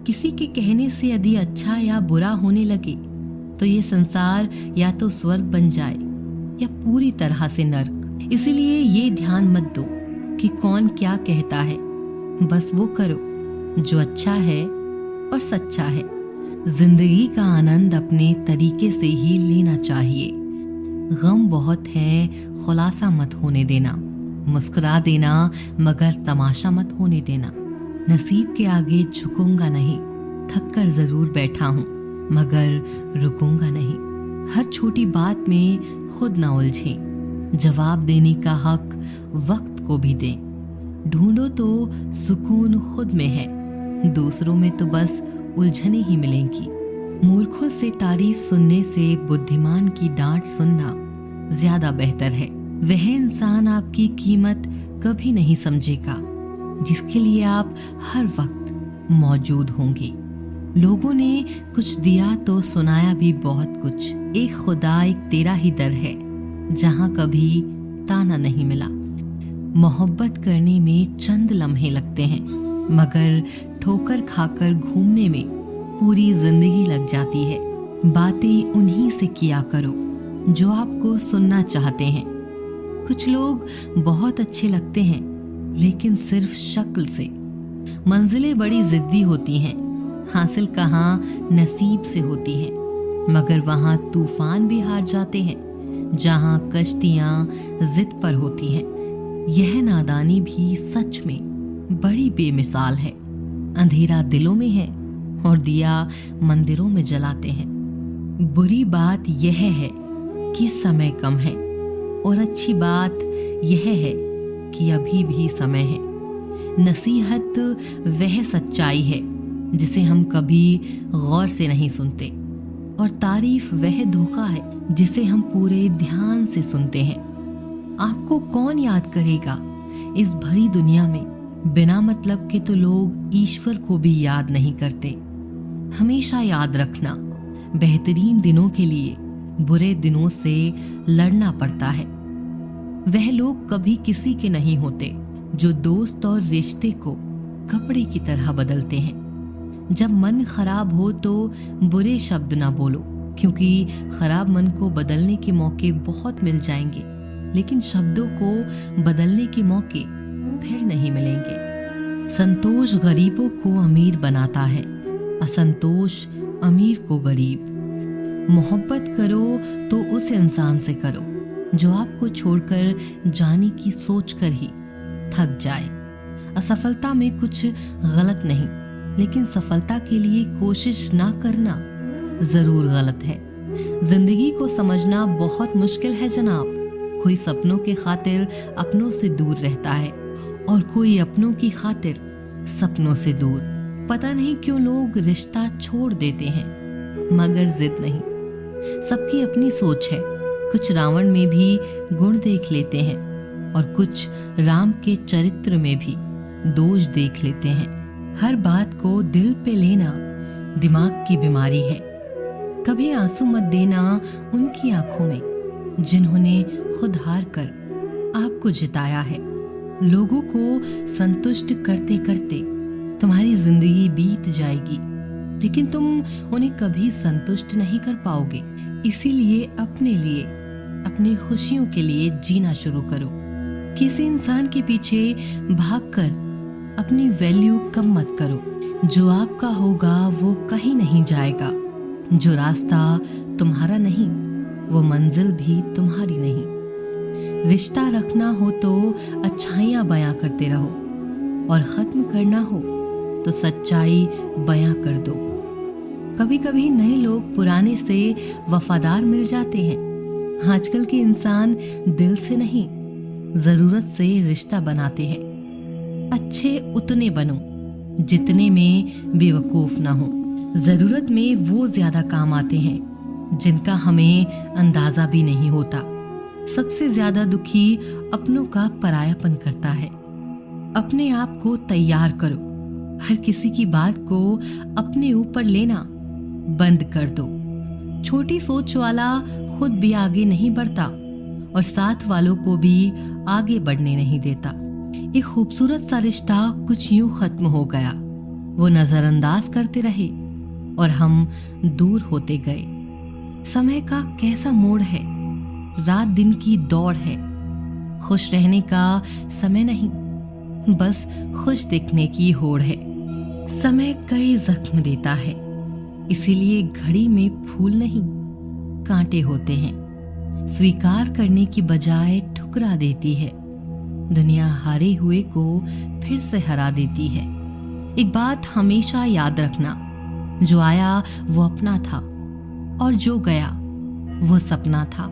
किसी के कहने से यदि अच्छा या बुरा होने लगे तो ये संसार या तो स्वर्ग बन जाए या पूरी तरह से नर्क। इसीलिए ये ध्यान मत दो कि कौन क्या कहता है, बस वो करो जो अच्छा है और सच्चा है। जिंदगी का आनंद अपने तरीके से ही लेना चाहिए। गम बहुत हैं, खुलासा मत होने देना। मुस्कुरा देना मगर तमाशा मत होने देना। नसीब के आगे झुकूंगा नहीं, थक कर जरूर बैठा हूँ मगर रुकूंगा नहीं। हर छोटी बात में खुद ना उलझें, जवाब देने का हक वक्त को भी दें। ढूंढो तो सुकून खुद में है, दूसरों में तो बस उलझने ही मिलेंगी। मूर्खों से तारीफ सुनने से बुद्धिमान की डांट सुनना ज्यादा बेहतर है। वह इंसान आपकी कीमत कभी नहीं समझेगा जिसके लिए आप हर वक्त मौजूद होंगे। लोगों ने कुछ दिया तो सुनाया भी बहुत कुछ। एक खुदा एक तेरा ही दर है जहां कभी ताना नहीं मिला। मोहब्बत करने में चंद लम्हे लगते हैं मगर ठोकर खाकर घूमने में पूरी जिंदगी लग जाती है। बातें उन्हीं से किया करो जो आपको सुनना चाहते हैं। कुछ लोग बहुत अच्छे लगते हैं लेकिन सिर्फ शक्ल से। मंजिलें बड़ी जिद्दी होती हैं, हासिल कहाँ नसीब से होती हैं, मगर वहाँ तूफान भी हार जाते हैं जहाँ कश्तियाँ जिद पर होती हैं। यह नादानी भी सच में बड़ी बेमिसाल है। अंधेरा दिलों में है और दिया मंदिरों में जलाते हैं। बुरी बात यह है कि समय कम है और अच्छी बात यह है कि अभी भी समय है। नसीहत वह सच्चाई है जिसे हम कभी गौर से नहीं सुनते और तारीफ वह धोखा है जिसे हम पूरे ध्यान से सुनते हैं। आपको कौन याद करेगा इस भरी दुनिया में? बिना मतलब के तो लोग ईश्वर को भी याद नहीं करते। हमेशा याद रखना, बेहतरीन दिनों के लिए बुरे दिनों से लड़ना पड़ता है। वह लोग कभी किसी के नहीं होते जो दोस्त और रिश्ते को कपड़े की तरह बदलते हैं। जब मन खराब हो तो बुरे शब्द ना बोलो, क्योंकि खराब मन को बदलने के मौके बहुत मिल जाएंगे, लेकिन शब्दों को बदलने के मौके फिर नहीं मिलेंगे। संतोष गरीबों को अमीर बनाता है, असंतोष अमीर को गरीब। मोहब्बत करो तो उस इंसान से करो जो आपको छोड़कर जाने की सोचकर ही थक जाए। असफलता में कुछ गलत नहीं, लेकिन सफलता के लिए कोशिश ना करना जरूर गलत है। जिंदगी को समझना बहुत मुश्किल है जनाब। कोई सपनों के खातिर अपनों से दूर रहता है और कोई अपनों की खातिर सपनों से दूर। पता नहीं क्यों लोग रिश्ता छोड़ देते हैं मगर जिद नहीं। सबकी अपनी सोच है। कुछ रावण में भी गुण देख लेते हैं और कुछ राम के चरित्र में भी दोष देख लेते हैं। हर बात को दिल पे लेना दिमाग की बीमारी है। कभी आंसू मत देना उनकी आंखों में जिन्होंने खुद हार कर आपको जिताया है। लोगों को संतुष्ट करते करते तुम्हारी जिंदगी बीत जाएगी, लेकिन तुम उन्हें कभी संतुष्ट नहीं कर पाओगे। इसीलिए अपने लिए, अपनी खुशियों के लिए जीना शुरू करो। किसी इंसान के पीछे भागकर अपनी वैल्यू कम मत करो। जो आपका होगा वो कहीं नहीं जाएगा। जो रास्ता तुम्हारा नहीं वो मंजिल भी तुम्हारी नहीं। रिश्ता रखना हो तो अच्छाइयाँ बयां करते रहो और खत्म करना हो तो सच्चाई बयां कर दो। कभी कभी नए लोग पुराने से वफादार मिल जाते हैं। आजकल के इंसान दिल से नहीं, जरूरत से रिश्ता बनाते हैं। अच्छे उतने बनो जितने में बेवकूफ ना हो। जरूरत में वो ज्यादा काम आते हैं जिनका हमें अंदाजा भी नहीं होता। सबसे ज्यादा दुखी अपनों का परायापन करता है। अपने आप को तैयार करो। हर किसी की बात को अपने ऊपर लेना बंद कर दो। छोटी सोच वाला खुद भी आगे नहीं बढ़ता और साथ वालों को भी आगे बढ़ने नहीं देता। एक खूबसूरत सा रिश्ता कुछ यूं खत्म हो गया वो नजरअंदाज करते रहे और हम दूर होते गए। समय का कैसा मोड़ है, रात दिन की दौड़ है। खुश रहने का समय नहीं, बस खुश दिखने की होड़ है। समय कई जख्म देता है, इसीलिए घड़ी में फूल नहीं कांटे होते हैं। स्वीकार करने की बजाय ठुकरा देती है। दुनिया हारे हुए को फिर से हरा देती है। एक बात हमेशा याद रखना, जो आया वो अपना था और जो गया वो सपना था।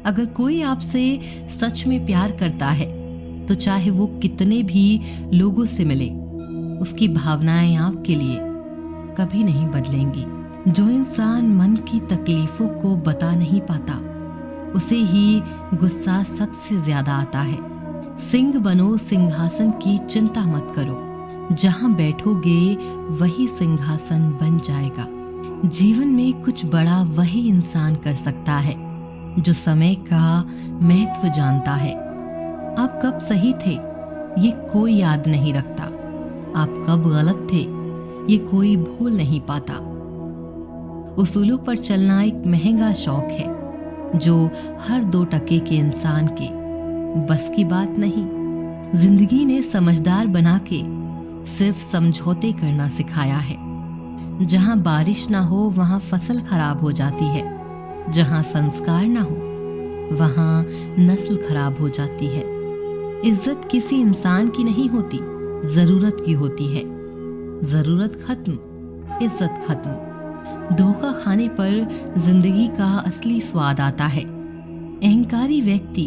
अगर कोई आपसे सच में प्यार करता है तो चाहे वो कितने भी लोगों से मिले, उसकी भावनाएं आपके लिए कभी नहीं बदलेंगी। जो इंसान मन की तकलीफों को बता नहीं पाता, उसे ही गुस्सा सबसे ज्यादा आता है। सिंह बनो, सिंहासन की चिंता मत करो, जहां बैठोगे वही सिंहासन बन जाएगा। जीवन में कुछ बड़ा वही इंसान कर सकता है जो समय का महत्व जानता है। आप कब सही थे ये कोई याद नहीं रखता, आप कब गलत थे ये कोई भूल नहीं पाता। उसूलों पर चलना एक महंगा शौक है जो हर 2 टके के इंसान के बस की बात नहीं। जिंदगी ने समझदार बना के सिर्फ समझौते करना सिखाया है। जहां बारिश ना हो वहां फसल खराब हो जाती है, जहां संस्कार ना हो वहां नस्ल खराब हो जाती है। इज्जत किसी इंसान की नहीं होती, जरूरत की होती है। जरूरत खत्म, इज्जत खत्म। धोखा खाने पर जिंदगी का असली स्वाद आता है। अहंकारी व्यक्ति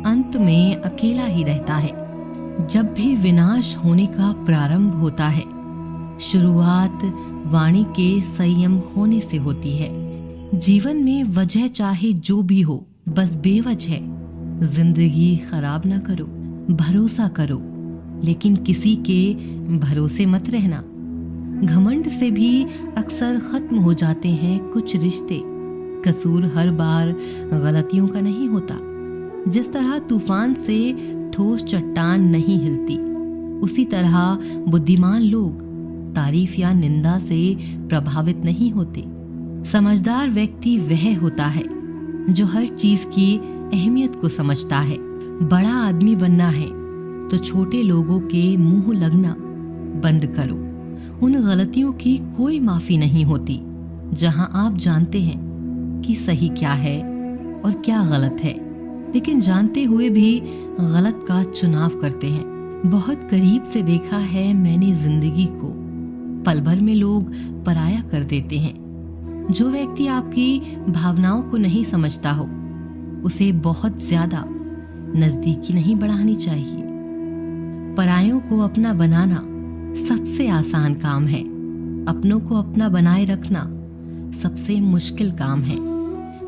अंत में अकेला ही रहता है। जब भी विनाश होने का प्रारंभ होता है, शुरुआत वाणी के संयम होने से होती है। जीवन में वजह चाहे जो भी हो, बस बेवजह जिंदगी खराब ना करो। भरोसा करो, लेकिन किसी के भरोसे मत रहना। घमंड से भी अक्सर खत्म हो जाते हैं कुछ रिश्ते। कसूर हर बार गलतियों का नहीं होता। जिस तरह तूफान से ठोस चट्टान नहीं हिलती, उसी तरह बुद्धिमान लोग तारीफ या निंदा से प्रभावित नहीं होते। समझदार व्यक्ति वह होता है जो हर चीज की अहमियत को समझता है। बड़ा आदमी बनना है तो छोटे लोगों के मुंह लगना बंद करो। उन गलतियों की कोई माफी नहीं होती जहां आप जानते हैं कि सही क्या है और क्या गलत है, लेकिन जानते हुए भी गलत का चुनाव करते हैं। बहुत करीब से देखा है मैंने जिंदगी को, पल भर में लोग पराया कर देते हैं। जो व्यक्ति आपकी भावनाओं को नहीं समझता हो, उसे बहुत ज्यादा नजदीकी नहीं बढ़ानी चाहिए। परायों को अपना बनाना सबसे आसान काम है। अपनों को अपना बनाए रखना सबसे मुश्किल काम है।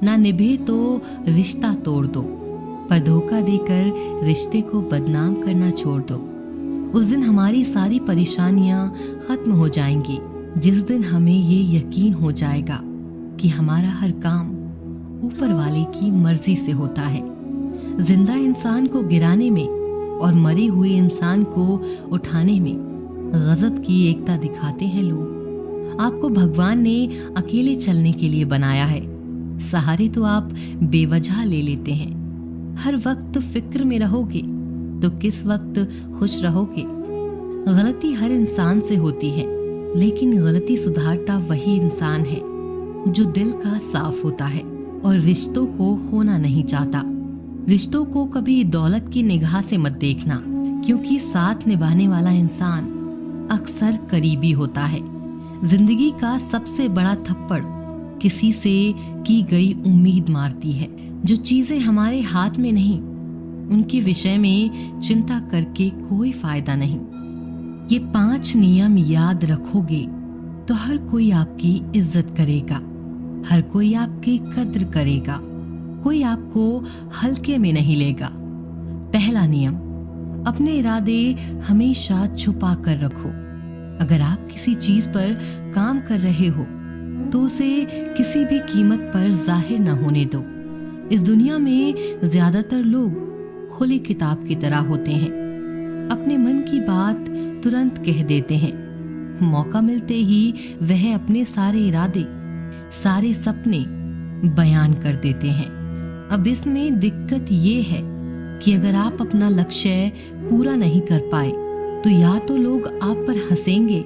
ना निभे तो रिश्ता तोड़ दो, पर धोखा देकर रिश्ते को बदनाम करना छोड़ दो। उस दिन हमारी सारी परेशानियां खत्म हो जाएंगी, जिस दिन हमें ये यकीन हो जाएगा कि हमारा हर काम ऊपर वाले की मर्जी से होता है। जिंदा इंसान को गिराने में और मरे हुए इंसान को उठाने में गजब की एकता दिखाते हैं लोग। आपको भगवान ने अकेले चलने के लिए बनाया है, सहारे तो आप बेवजह ले लेते हैं। हर वक्त फिक्र में रहोगे तो किस वक्त खुश रहोगे। गलती हर इंसान से होती है, लेकिन गलती सुधारता वही इंसान है जो दिल का साफ होता है और रिश्तों को खोना नहीं चाहता। रिश्तों को कभी दौलत की निगाह से मत देखना, क्योंकि साथ निभाने वाला इंसान अक्सर करीबी होता है। जिंदगी का सबसे बड़ा थप्पड़ किसी से की गई उम्मीद मारती है। जो चीजें हमारे हाथ में नहीं, उनके विषय में चिंता करके कोई फायदा नहीं। ये 5 नियम याद रखोगे तो हर कोई आपकी इज्जत करेगा, हर कोई आपकी कद्र करेगा, कोई आपको हल्के में नहीं लेगा। पहला नियम, अपने इरादे हमेशा छुपा कर रखो। अगर आप किसी चीज पर काम कर रहे हो तो उसे किसी भी कीमत पर जाहिर न होने दो। इस दुनिया में ज्यादातर लोग खुली किताब की तरह होते हैं, अपने मन की बात तुरंत कह देते हैं, मौका मिलते ही वह अपने सारे इरादे, सारे सपने बयान कर देते हैं। अब इसमें दिक्कत ये है कि अगर आप अपना लक्ष्य पूरा नहीं कर पाए तो या तो लोग आप पर हंसेंगे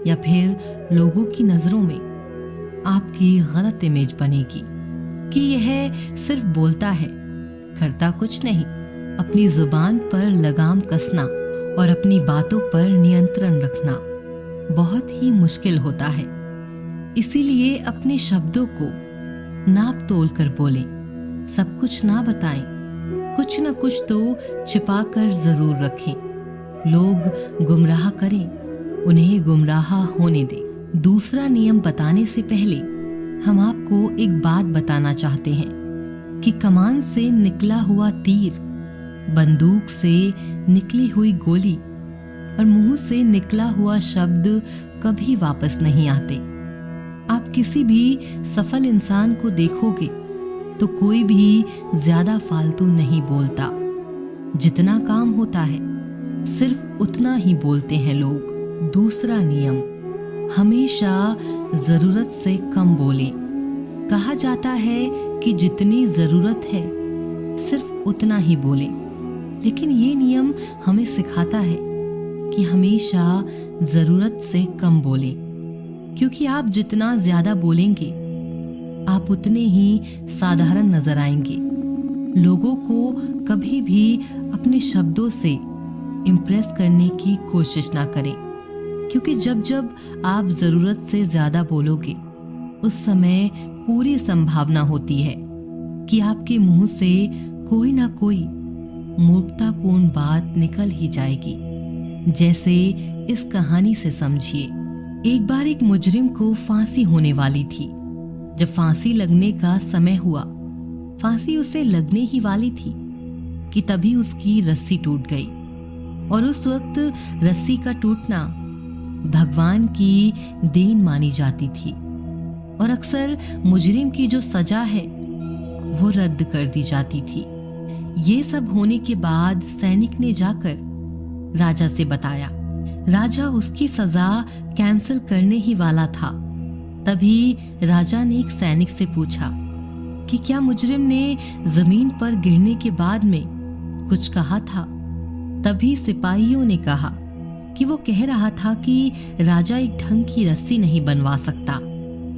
या फिर लोगों की नजरों में आपकी गलत इमेज बनेगी कि यह सिर्फ बोलता है, करता कुछ नहीं। अपनी जुबान पर लगाम कसना और अपनी बातों पर नियंत्रण रखना बहुत ही मुश्किल होता है। इसीलिए अपने शब्दों को नाप तोल कर बोलें, सब कुछ ना बताएं, कुछ न कुछ तो छिपा कर जरूर रखें। लोग गुमराह करें, उन्हें गुमराह होने दें। दूसरा नियम बताने से पहले हम आपको एक बात बताना चाहते हैं कि कमान से निकला हुआ तीर, बंदूक से निकली हुई गोली और मुंह से निकला हुआ शब्द कभी वापस नहीं आते। आप किसी भी सफल इंसान को देखोगे तो कोई भी ज्यादा फालतू नहीं बोलता। जितना काम होता है सिर्फ उतना ही बोलते हैं लोग। दूसरा नियम, हमेशा जरूरत से कम बोलें। कहा जाता है कि जितनी जरूरत है सिर्फ उतना ही बोलें, लेकिन ये नियम हमें सिखाता है कि हमेशा जरूरत से कम बोलें, क्योंकि आप जितना ज्यादा बोलेंगे आप उतने ही साधारण नजर आएंगे। लोगों को कभी भी अपने शब्दों से इम्प्रेस करने की कोशिश ना करें, क्योंकि जब जब आप जरूरत से ज्यादा बोलोगे उस समय पूरी संभावना होती है कि आपके मुंह से कोई ना कोई मूर्खतापूर्ण बात निकल ही जाएगी। जैसे इस कहानी से समझिए, एक बार एक मुजरिम को फांसी होने वाली थी। जब फांसी लगने का समय हुआ, फांसी उसे लगने ही वाली थी कि तभी उसकी रस्सी टूट गई। और उस वक्त रस्सी का टूटना भगवान की देन मानी जाती थी और अक्सर मुजरिम की जो सजा है वो रद्द कर दी जाती थी। ये सब होने के बाद सैनिक ने जाकर राजा से बताया। राजा उसकी सजा कैंसिल करने ही वाला था। तभी राजा ने एक सैनिक से पूछा कि क्या मुजरिम ने जमीन पर गिरने के बाद में कुछ कहा था। तभी सिपाहियों ने कहा कि वो कह रहा था कि राजा एक ढंग की रस्सी नहीं बनवा सकता,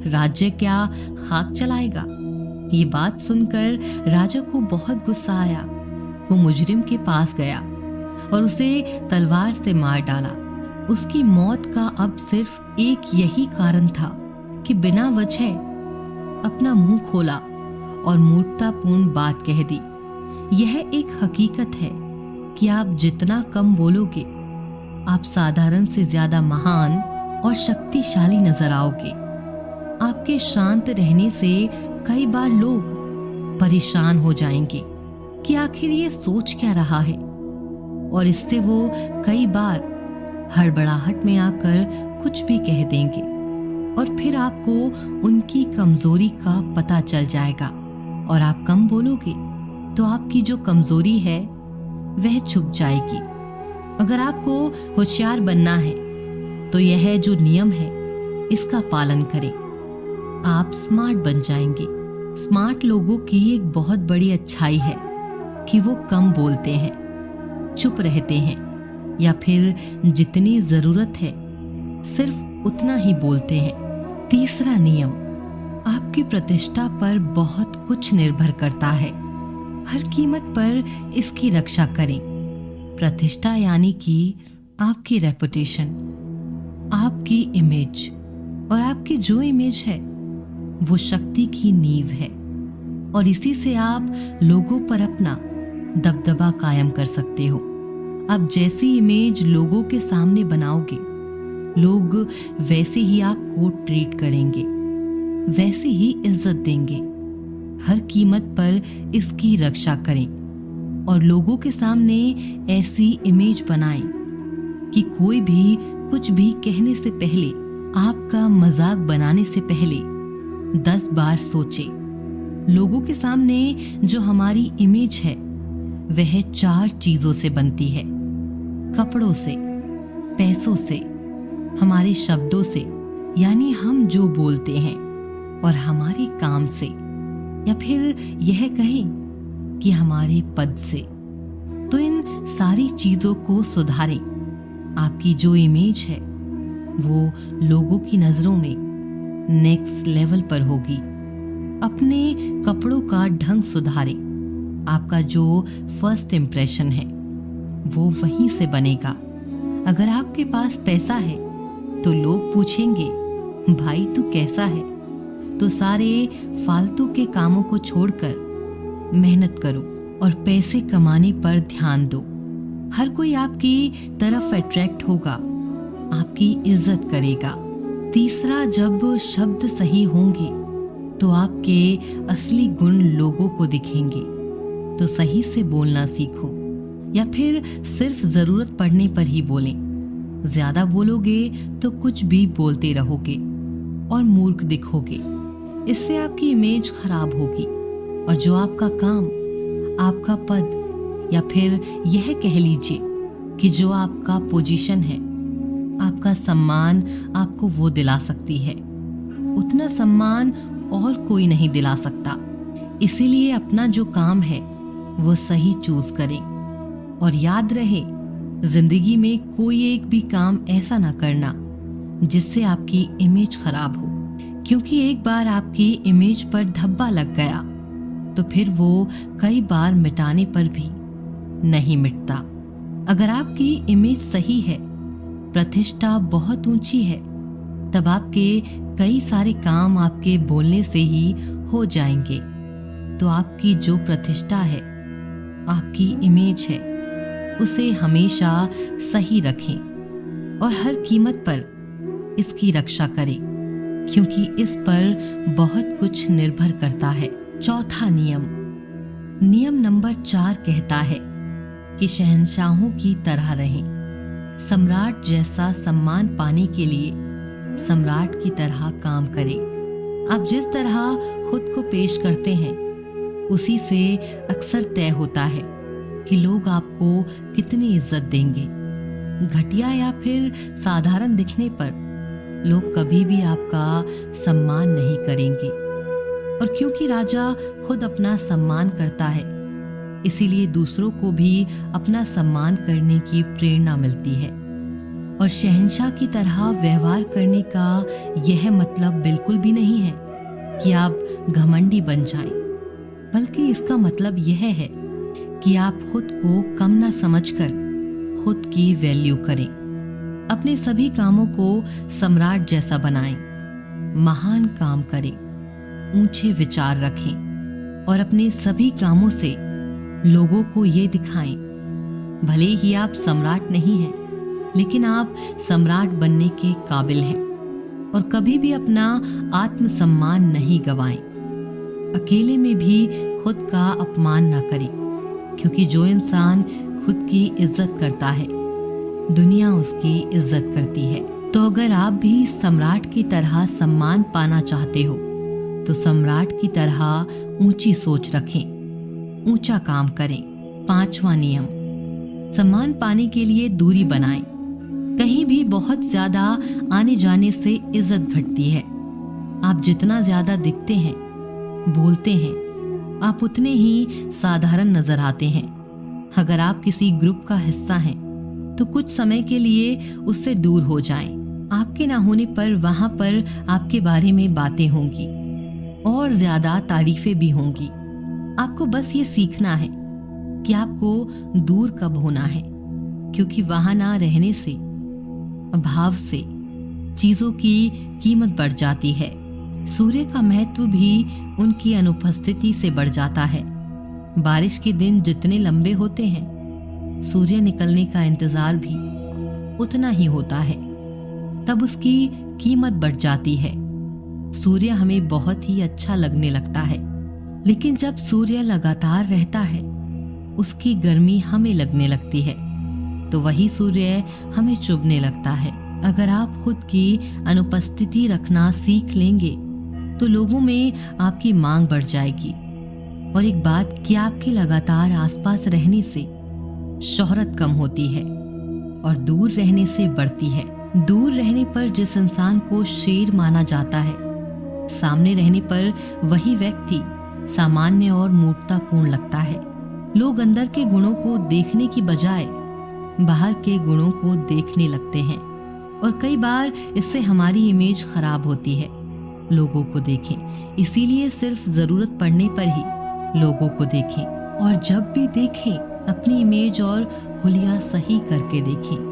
राज्य क्या खाक चलाएगा। ये बात सुनकर राजा को बहुत गुस्सा आया। वो मुजरिम के पास गया और उसे तलवार से मार डाला। उसकी मौत का अब सिर्फ एक यही कारण था कि बिना वजह अपना मुंह खोला और मूर्खतापूर्ण बात कह दी। यह एक हकीकत है कि आप जितना कम बोलोगे आप साधारण से ज्यादा महान और शक्तिशाली नजर आओगे। आपके शांत रहने से कई बार लोग परेशान हो जाएंगे कि आखिर ये सोच क्या रहा है, और इससे वो कई बार हड़बड़ाहट में आकर कुछ भी कह देंगे और फिर आपको उनकी कमजोरी का पता चल जाएगा और आप कम बोलोगे तो आपकी जो कमजोरी है वह छुप जाएगी। अगर आपको होशियार बनना है तो यह जो नियम है इसका पालन करें, आप स्मार्ट बन जाएंगे। स्मार्ट लोगों की एक बहुत बड़ी अच्छाई है कि वो कम बोलते हैं, चुप रहते हैं, या फिर जितनी जरूरत है सिर्फ उतना ही बोलते हैं। तीसरा नियम, आपकी प्रतिष्ठा पर बहुत कुछ निर्भर करता है। हर कीमत पर इसकी रक्षा करें। प्रतिष्ठा यानी कि आपकी रेपुटेशन, आपकी इमेज, और आपकी जो इमेज है वो शक्ति की नींव है और इसी से आप लोगों पर अपना दबदबा कायम कर सकते हो। आप जैसी इमेज लोगों के सामने बनाओगे, लोग वैसे ही आपको ट्रीट करेंगे, वैसे ही इज्जत देंगे। हर कीमत पर इसकी रक्षा करें और लोगों के सामने ऐसी इमेज बनाएं कि कोई भी कुछ भी कहने से पहले, आपका मजाक बनाने से पहले 10 बार सोचे। लोगों के सामने जो हमारी इमेज है वह 4 चीजों से बनती है: कपड़ों से, पैसों से, हमारे शब्दों से, यानी हम जो बोलते हैं, और हमारे काम से, या फिर यह कहें कि हमारे पद से। तो इन सारी चीजों को सुधारें। आपकी जो इमेज है वो लोगों की नजरों में नेक्स्ट लेवल पर होगी। अपने कपड़ों का ढंग सुधारें। आपका जो फर्स्ट इम्प्रेशन है वो वहीं से बनेगा। अगर आपके पास पैसा है तो लोग पूछेंगे, भाई तू कैसा है? तो सारे फालतू के कामों को छोड़कर मेहनत करो और पैसे कमाने पर ध्यान दो। हर कोई आपकी तरफ अट्रैक्ट होगा, आपकी इज्जत करेगा। तीसरा, जब शब्द सही होंगे तो आपके असली गुण लोगों को दिखेंगे। तो सही से बोलना सीखो, या फिर सिर्फ जरूरत पड़ने पर ही बोलें। ज्यादा बोलोगे तो कुछ भी बोलते रहोगे और मूर्ख दिखोगे। इससे आपकी इमेज खराब होगी, और जो आपका काम, आपका पद, या फिर यह कह लीजिए कि जो आपका पोजीशन है, आपका सम्मान आपको वो दिला सकती है, उतना सम्मान और कोई नहीं दिला सकता। इसीलिए अपना जो काम है वो सही चूज करें। और याद रहे, जिंदगी में कोई एक भी काम ऐसा ना करना जिससे आपकी इमेज खराब हो, क्योंकि एक बार आपकी इमेज पर धब्बा लग गया तो फिर वो कई बार मिटाने पर भी नहीं मिटता। अगर आपकी इमेज सही है, प्रतिष्ठा बहुत ऊंची है, तब आपके कई सारे काम आपके बोलने से ही हो जाएंगे। तो आपकी जो प्रतिष्ठा है, आपकी इमेज है, उसे हमेशा सही रखें और हर कीमत पर इसकी रक्षा करें, क्योंकि इस पर बहुत कुछ निर्भर करता है। चौथा नियम नंबर 4 कहता है कि शहंशाहों की तरह रहें। सम्राट जैसा सम्मान पाने के लिए सम्राट की तरह काम करें। आप जिस तरह खुद को पेश करते हैं उसी से अक्सर तय होता है कि लोग आपको कितनी इज्जत देंगे। घटिया या फिर साधारण दिखने पर लोग कभी भी आपका सम्मान नहीं करेंगे। और क्योंकि राजा खुद अपना सम्मान करता है, इसीलिए दूसरों को भी अपना सम्मान करने की प्रेरणा मिलती है। और शहंशाह की तरह व्यवहार करने का यह मतलब बिल्कुल भी नहीं है कि आप घमंडी बन जाएं, बल्कि इसका मतलब यह है कि आप खुद को कम ना समझकर खुद की वैल्यू करें। अपने सभी कामों को सम्राट जैसा बनाएं, महान काम करें, ऊंचे विचार रखें और अपने सभी कामों से लोगों को ये दिखाएं, भले ही आप सम्राट नहीं हैं, लेकिन आप सम्राट बनने के काबिल हैं। और कभी भी अपना आत्मसम्मान नहीं गवाएं। अकेले में भी खुद का अपमान ना करें, क्योंकि जो इंसान खुद की इज्जत करता है, दुनिया उसकी इज्जत करती है। तो अगर आप भी सम्राट की तरह सम्मान पाना चाहते हो तो सम्राट की तरह ऊंची सोच रखें, ऊंचा काम करें। 5वां नियम, सम्मान पाने के लिए दूरी बनाएं। कहीं भी बहुत ज्यादा आने जाने से इज्जत घटती है। आप जितना ज्यादा दिखते हैं, बोलते हैं, आप उतने ही साधारण नजर आते हैं। अगर आप किसी ग्रुप का हिस्सा हैं तो कुछ समय के लिए उससे दूर हो जाएं। आपके ना होने पर वहां पर आपके बारे में बातें होंगी और ज्यादा तारीफें भी होंगी। आपको बस ये सीखना है कि आपको दूर कब होना है, क्योंकि वहां ना रहने से, अभाव से चीजों की कीमत बढ़ जाती है। सूर्य का महत्व भी उनकी अनुपस्थिति से बढ़ जाता है। बारिश के दिन जितने लंबे होते हैं, सूर्य निकलने का इंतजार भी उतना ही होता है, तब उसकी कीमत बढ़ जाती है। सूर्य हमें बहुत ही अच्छा लगने लगता है, लेकिन जब सूर्य लगातार रहता है, उसकी गर्मी हमें लगने लगती है, तो वही सूर्य हमें चुभने लगता है। अगर आप खुद की अनुपस्थिति रखना सीख लेंगे तो लोगों में आपकी मांग बढ़ जाएगी। और एक बात कि आपके लगातार आसपास रहने से शोहरत कम होती है और दूर रहने से बढ़ती है। दूर रहने पर जिस इंसान को शेर माना जाता है, सामने रहने पर वही व्यक्ति सामान्य और मूर्खतापूर्ण लगता है। लोग अंदर के गुणों को देखने की बजाय बाहर के गुणों को देखने लगते हैं और कई बार इससे हमारी इमेज खराब होती है। लोगों को देखें, इसीलिए सिर्फ जरूरत पड़ने पर ही लोगों को देखें और जब भी देखें अपनी इमेज और हुलिया सही करके देखें।